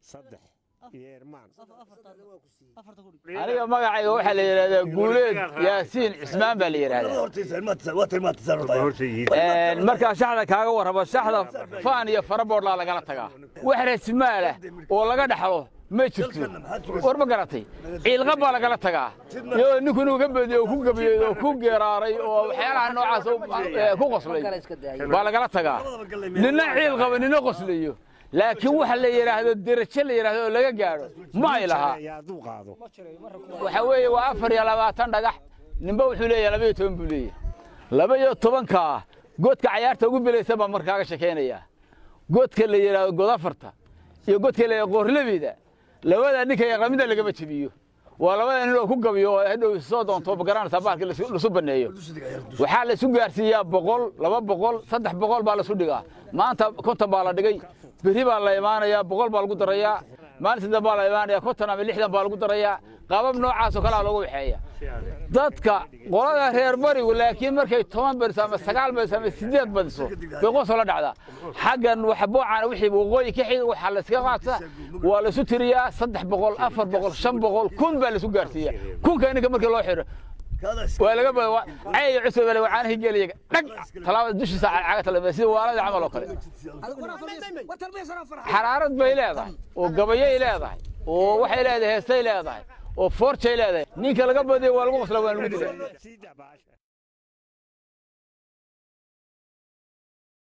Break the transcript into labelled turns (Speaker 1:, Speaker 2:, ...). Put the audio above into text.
Speaker 1: صدح يرمان
Speaker 2: أنا ما قاعد واحد اللي قولين ياسين عثمان بالي هذا المركز شحذا كاغا وربا شحذا فانية فربور لا لقى تجا واحد اسماله ولا قد حلو ما شفتوا ورب قرطي الغبا لقى تجا يو نكونوا قبل وكون قبل وكون قراري وحيانا نوع كو قصلي ولا قى تجا لنا الغبا لنا قصليه لكن waxa la yiraahdo dirajo la yiraahdo laga gaaro ma ilaha waxa weeye waa 24 dhagax ninba wuxuu leeyahay 12 buu leeyahay 12 ka godka ciyaarta ugu bilaysaba markaaga shakeynaya godka la yiraahdo godafarta iyo godka la qorlabida labada ninka yaqamida laga bajibiyo waa labada nin oo ku gabiyo hadhow soo doonto bagaraan sabaarka la soo baneeyo waxa la isu gaarsiiyaa 100 200 300 baa la soo dhigaa maanta konta baa la dhigay bari baa la imaanaya 100 baa lagu darayaa maalinta baa la imaanaya kontan ama 60 baa lagu darayaa qaabab noocaas oo kala lagu waxeeya dadka qolada reer barigu laakiin markay 10 bar ama 9 bar ama 8 badiso bay qoso la dhacda xagan wax boocana wixii waqooyi ka xig waxa la iska qaata waa la isu tiriyaa 300 400 500 kun baa la isu gaarsiiyaa kunka inka markii loo xiro ولا قبل أي عسل ولا وعانه يجي دق طلعت دش ساعة عقد المسير ولا عمل وكله حرارة بيلاده وقبية يلاده ووحي يلاده هستي يلاده وفورش يلاده نيك اللي قبل ذي والقصة ولا